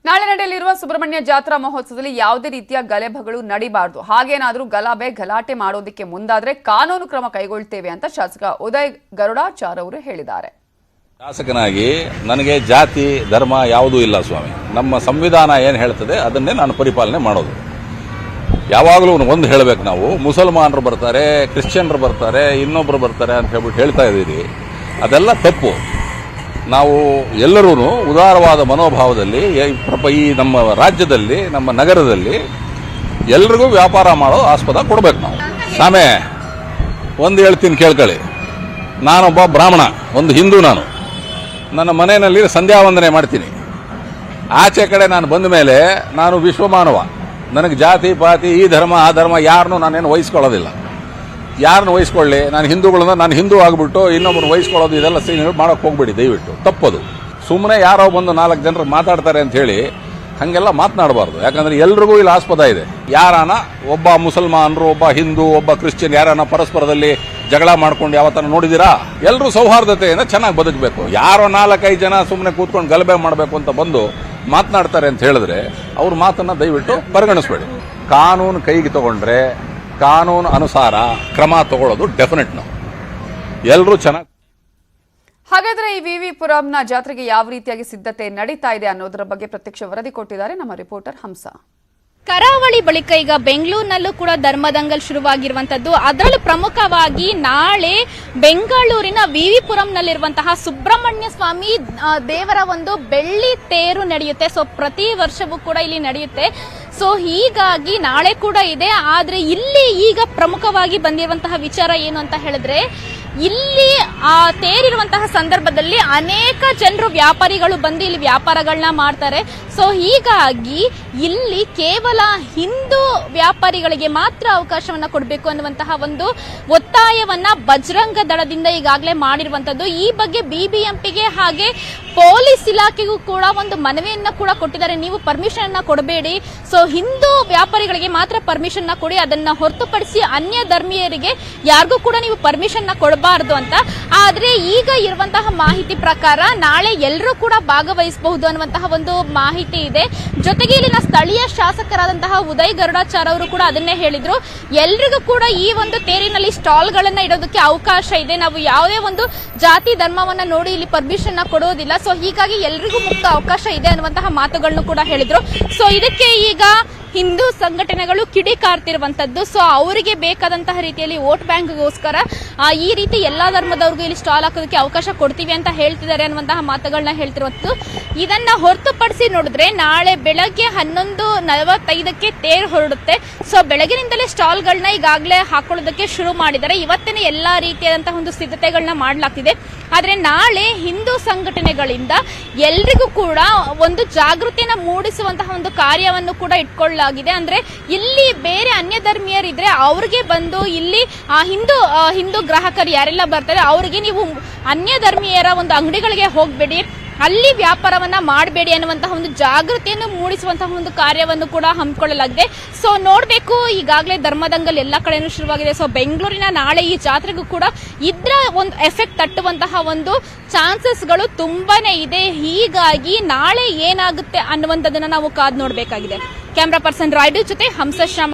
ನಾಳೆ ನಡೆಯಲಿರುವ ಸುಬ್ರಹ್ಮಣ್ಯ ಜಾತ್ರಾ ಮಹೋತ್ಸವದಲ್ಲಿ ಯಾವುದೇ ರೀತಿಯ ಗಲಭೆಗಳು ನಡೀಬಾರದು. ಹಾಗೇನಾದರೂ ಗಲಾಟೆ ಮಾಡೋದಕ್ಕೆ ಮುಂದಾದ್ರೆ ಕಾನೂನು ಕ್ರಮ ಕೈಗೊಳ್ಳುತ್ತೇವೆ ಅಂತ ಶಾಸಕ ಉದಯ್ ಗರುಡಾಚಾರ್ ಅವರು ಹೇಳಿದ್ದಾರೆ. ಶಾಸಕನಾಗಿ ನನಗೆ ಜಾತಿ ಧರ್ಮ ಯಾವುದೂ ಇಲ್ಲ ಸ್ವಾಮಿ. ನಮ್ಮ ಸಂವಿಧಾನ ಏನು ಹೇಳ್ತದೆ ಅದನ್ನೇ ನಾನು ಪರಿಪಾಲನೆ ಮಾಡೋದು. ಯಾವಾಗಲೂ ಒಂದು ಹೇಳಬೇಕು, ನಾವು ಮುಸಲ್ಮಾನರು ಬರ್ತಾರೆ, ಕ್ರಿಶ್ಚಿಯನ್ರು ಬರ್ತಾರೆ, ಇನ್ನೊಬ್ಬರು ಬರ್ತಾರೆ ಅಂತ ಹೇಳ್ಬಿಟ್ಟು ಹೇಳ್ತಾ ಇದ್ದೀರಿ. ಅದೆಲ್ಲ ತಪ್ಪು. ನಾವು ಎಲ್ಲರೂ ಉದಾರವಾದ ಮನೋಭಾವದಲ್ಲಿ ಈ ನಮ್ಮ ರಾಜ್ಯದಲ್ಲಿ, ನಮ್ಮ ನಗರದಲ್ಲಿ ಎಲ್ರಿಗೂ ವ್ಯಾಪಾರ ಮಾಡೋ ಆಸ್ಪದ ಕೊಡಬೇಕು. ನಾವು ಸಾಮೆ ಒಂದು ಹೇಳ್ತೀನಿ ಕೇಳ್ಕೊಳ್ಳಿ. ನಾನೊಬ್ಬ ಬ್ರಾಹ್ಮಣ, ಒಂದು ಹಿಂದೂ. ನನ್ನ ಮನೆಯಲ್ಲಿ ಸಂಧ್ಯಾ ವಂದನೆ ಮಾಡ್ತೀನಿ. ಆಚೆ ಕಡೆ ನಾನು ಬಂದ ಮೇಲೆ ನಾನು ವಿಶ್ವಮಾನವ. ನನಗೆ ಜಾತಿ ಪಾತಿ ಈ ಧರ್ಮ ಆ ಧರ್ಮ ಯಾರನ್ನೂ ನಾನೇನು ವಹಿಸ್ಕೊಳ್ಳೋದಿಲ್ಲ. ಯಾರನ್ನು ವಹಿಸ್ಕೊಳ್ಳಿ, ನಾನು ಹಿಂದೂಗಳನ್ನ ನಾನು ಹಿಂದೂ ಆಗಿಬಿಟ್ಟು ಇನ್ನೊಬ್ಬರು ವಹಿಸ್ಕೊಳ್ಳೋದು ಇದೆಲ್ಲ ಸೀನ್ಗಳು ಮಾಡೋಕೆ ಹೋಗ್ಬೇಡಿ ದಯವಿಟ್ಟು. ತಪ್ಪದು. ಸುಮ್ಮನೆ ಯಾರೋ ಬಂದು 4 ಜನರು ಮಾತಾಡ್ತಾರೆ ಅಂತ ಹೇಳಿ ಹಾಗೆಲ್ಲ ಮಾತನಾಡಬಾರ್ದು. ಯಾಕಂದ್ರೆ ಎಲ್ರಿಗೂ ಇಲ್ಲಿ ಆಸ್ಪದ ಇದೆ. ಯಾರಾನ ಒಬ್ಬ ಮುಸಲ್ಮಾನರು, ಒಬ್ಬ ಹಿಂದೂ, ಒಬ್ಬ ಕ್ರಿಶ್ಚಿಯನ್ ಯಾರಾನ ಪರಸ್ಪರದಲ್ಲಿ ಜಗಳ ಮಾಡ್ಕೊಂಡು ಯಾವತ್ತನ ನೋಡಿದಿರಾ? ಎಲ್ಲರೂ ಸೌಹಾರ್ದತೆಯಿಂದ ಚೆನ್ನಾಗಿ ಬದುಕಬೇಕು. ಯಾರೋ 4-5 ಜನ ಸುಮ್ಮನೆ ಕೂತ್ಕೊಂಡು ಗಲಭೆ ಮಾಡಬೇಕು ಅಂತ ಬಂದು ಮಾತನಾಡ್ತಾರೆ ಅಂತ ಹೇಳಿದ್ರೆ ಅವ್ರ ಮಾತನ್ನ ದಯವಿಟ್ಟು ಪರಿಗಣಿಸಬೇಡಿ. ಕಾನೂನು ಕೈಗೆ ತಗೊಂಡ್ರೆ ಕಾನೂನು ಅನುಸಾರ ಕ್ರಮ ತಗೊಳ್ಳೋದು ಡೆಫಿನೆಟ್. ನಾವು ಎಲ್ಲರೂ ಚೆನ್ನಾಗಿ. ಹಾಗಾದ್ರೆ ಈ ವಿವಿ ಪುರಂನ ಜಾತ್ರೆಗೆ ಯಾವ ರೀತಿಯಾಗಿ ಸಿದ್ಧತೆ ನಡೀತಾ ಇದೆ ಅನ್ನೋದರ ಬಗ್ಗೆ ಪ್ರತ್ಯಕ್ಷ ವರದಿ ಕೊಟ್ಟಿದ್ದಾರೆ ನಮ್ಮ ರಿಪೋರ್ಟರ್ ಹಂಸ. ಕರಾವಳಿ ಬಳಿಕ ಈಗ ಬೆಂಗಳೂರಿನಲ್ಲೂ ಕೂಡ ಧರ್ಮದಂಗಲ್ ಶುರುವಾಗಿರುವಂತದ್ದು. ಅದರಲ್ಲೂ ಪ್ರಮುಖವಾಗಿ ನಾಳೆ ಬೆಂಗಳೂರಿನ ವಿವಿ ಪುರಂನಲ್ಲಿರುವಂತಹ ಸುಬ್ರಹ್ಮಣ್ಯ ಸ್ವಾಮಿ ದೇವರ ಒಂದು ಬೆಳ್ಳಿ ತೇರು ನಡೆಯುತ್ತೆ. ಸೊ ಪ್ರತಿ ವರ್ಷವೂ ಕೂಡ ಇಲ್ಲಿ ನಡೆಯುತ್ತೆ. ಸೊ ಹೀಗಾಗಿ ನಾಳೆ ಕೂಡ ಇದೆ. ಆದ್ರೆ ಇಲ್ಲಿ ಈಗ ಪ್ರಮುಖವಾಗಿ ಬಂದಿರುವಂತಹ ವಿಚಾರ ಏನು ಅಂತ ಹೇಳಿದ್ರೆ, ಇಲ್ಲಿ ಆ ತೇರಿರುವಂತಹ ಸಂದರ್ಭದಲ್ಲಿ ಅನೇಕ ಜನರು ವ್ಯಾಪಾರಿಗಳು ಬಂದು ಇಲ್ಲಿ ವ್ಯಾಪಾರಗಳನ್ನ ಮಾಡ್ತಾರೆ. ಸೊ ಹೀಗಾಗಿ ಇಲ್ಲಿ ಕೇವಲ ಹಿಂದೂ ವ್ಯಾಪಾರಿಗಳಿಗೆ ಮಾತ್ರ ಅವಕಾಶವನ್ನ ಕೊಡಬೇಕು ಅನ್ನುವಂತಹ ಒಂದು ಒತ್ತಾಯವನ್ನ ಬಜರಂಗ ದಳದಿಂದ ಈಗಾಗಲೇ ಮಾಡಿರುವಂತದ್ದು. ಈ ಬಗ್ಗೆ ಬಿಬಿಎಂಪಿಗೆ ಹಾಗೆ ಪೊಲೀಸ್ ಇಲಾಖೆಗೂ ಕೂಡ ಒಂದು ಮನವಿಯನ್ನ ಕೂಡ ಕೊಟ್ಟಿದ್ದಾರೆ. ನೀವು ಪರ್ಮಿಷನ್ ಅನ್ನ ಕೊಡಬೇಡಿ, ಸೊ ಹಿಂದೂ ವ್ಯಾಪಾರಿಗಳಿಗೆ ಮಾತ್ರ ಪರ್ಮಿಷನ್ ನ ಕೊಡಿ, ಅದನ್ನ ಹೊರತುಪಡಿಸಿ ಅನ್ಯ ಧರ್ಮೀಯರಿಗೆ ಯಾರಿಗೂ ಕೂಡ ನೀವು ಪರ್ಮಿಷನ್ ನ ಕೊಡಬಾರದು ಅಂತ. ಆದ್ರೆ ಈಗ ಇರುವಂತಹ ಮಾಹಿತಿ ಪ್ರಕಾರ ನಾಳೆ ಎಲ್ಲರೂ ಕೂಡ ಭಾಗವಹಿಸಬಹುದು ಅನ್ನುವಂತಹ ಒಂದು ಮಾಹಿತಿ ಇದೆ. ಜೊತೆಗೆ ಇಲ್ಲಿನ ಸ್ಥಳೀಯ ಶಾಸಕರಾದಂತಹ ಉದಯ್ ಗರುಡಾಚಾರ್ ಅವರು ಕೂಡ ಅದನ್ನೇ ಹೇಳಿದ್ರು. ಎಲ್ರಿಗೂ ಕೂಡ ಈ ಒಂದು ತೇರಿನಲ್ಲಿ ಸ್ಟಾಲ್ ಗಳನ್ನ ಇಡೋದಕ್ಕೆ ಅವಕಾಶ ಇದೆ. ನಾವು ಯಾವುದೇ ಒಂದು ಜಾತಿ ಧರ್ಮವನ್ನ ನೋಡಿ ಇಲ್ಲಿ ಪರ್ಮಿಷನ್ ನ ಕೊಡೋದಿಲ್ಲ. ಸೊ ಹೀಗಾಗಿ ಎಲ್ರಿಗೂ ಮುಕ್ತ ಅವಕಾಶ ಇದೆ ಅನ್ನುವಂತಹ ಮಾತುಗಳನ್ನು ಕೂಡ ಹೇಳಿದ್ರು. ಸೊ ಇದಕ್ಕೆ ಈಗ ಹಿಂದೂ ಸಂಘಟನೆಗಳು ಕಿಡಿಕಾರ್ತಿರುವಂತದ್ದು. ಸೊ ಅವರಿಗೆ ಬೇಕಾದಂತಹ ರೀತಿಯಲ್ಲಿ ವೋಟ್ ಬ್ಯಾಂಕ್ಗೋಸ್ಕರ ಈ ರೀತಿ ಎಲ್ಲಾ ಧರ್ಮದವ್ರಿಗೂ ಇಲ್ಲಿ ಸ್ಟಾಲ್ ಹಾಕೋದಕ್ಕೆ ಅವಕಾಶ ಕೊಡ್ತೀವಿ ಅಂತ ಹೇಳ್ತಿದ್ದಾರೆ ಅನ್ನುವಂತಹ ಮಾತುಗಳನ್ನ ಹೇಳ್ತಿರುವಂತದ್ದು. ಇದನ್ನ ಹೊರತುಪಡಿಸಿ ನೋಡಿದ್ರೆ ನಾಳೆ ಬೆಳಗ್ಗೆ 11:45ಕ್ಕೆ ತೇರು ಹೊರಡುತ್ತೆ. ಸೊ ಬೆಳಗಿನಿಂದಲೇ ಸ್ಟಾಲ್ಗಳನ್ನ ಈಗಾಗಲೇ ಹಾಕೊಳ್ಳೋದಕ್ಕೆ ಶುರು ಮಾಡಿದ್ದಾರೆ. ಇವತ್ತೇನೆ ಎಲ್ಲಾ ರೀತಿಯಾದಂತಹ ಒಂದು ಸಿದ್ಧತೆಗಳನ್ನ ಮಾಡಲಾಗ್ತಿದೆ. ಆದ್ರೆ ನಾಳೆ ಹಿಂದೂ ಸಂಘಟನೆಗಳಿಂದ ಎಲ್ರಿಗೂ ಕೂಡ ಒಂದು ಜಾಗೃತಿಯನ್ನ ಮೂಡಿಸುವಂತಹ ಒಂದು ಕಾರ್ಯವನ್ನು ಕೂಡ ಇಟ್ಕೊಳ್ಳಲಾಗಿದೆ. ಅಂದ್ರೆ ಇಲ್ಲಿ ಬೇರೆ ಅನ್ಯ ಧರ್ಮೀಯರಿದ್ರೆ ಅವ್ರಿಗೆ ಬಂದು ಇಲ್ಲಿ ಹಿಂದೂ ಗ್ರಾಹಕರು ಯಾರೆಲ್ಲ ಬರ್ತಾರೆ ಅವ್ರಿಗೆ ನೀವು ಅನ್ಯ ಧರ್ಮೀಯರ ಒಂದು ಅಂಗಡಿಗಳಿಗೆ ಹೋಗಬೇಡಿ, ಅಲ್ಲಿ ವ್ಯಾಪಾರವನ್ನ ಮಾಡಬೇಡಿ ಅನ್ನುವಂತಹ ಒಂದು ಜಾಗೃತಿಯನ್ನು ಮೂಡಿಸುವಂತಹ ಒಂದು ಕಾರ್ಯವನ್ನು ಕೂಡ ಹಮ್ಮಿಕೊಳ್ಳಲಾಗಿದೆ. ಸೊ ನೋಡ್ಬೇಕು, ಈಗಾಗಲೇ ಧರ್ಮದಂಗಲ್ ಎಲ್ಲ ಕಡೆನೂ ಶುರುವಾಗಿದೆ. ಸೊ ಬೆಂಗಳೂರಿನ ನಾಳೆ ಈ ಜಾತ್ರೆಗೂ ಕೂಡ ಇದ್ರ ಒಂದು ಎಫೆಕ್ಟ್ ತಟ್ಟುವಂತಹ ಒಂದು ಚಾನ್ಸಸ್ಗಳು ತುಂಬಾನೇ ಇದೆ. ಹೀಗಾಗಿ ನಾಳೆ ಏನಾಗುತ್ತೆ ಅನ್ನುವಂಥದ್ದನ್ನ ನಾವು ಕಾದು ನೋಡಬೇಕಾಗಿದೆ. ಕ್ಯಾಮ್ರಾ ಪರ್ಸನ್ ರಾಯ್ಡು ಜೊತೆ ಹಂಸ ಶ್ಯಾಮ.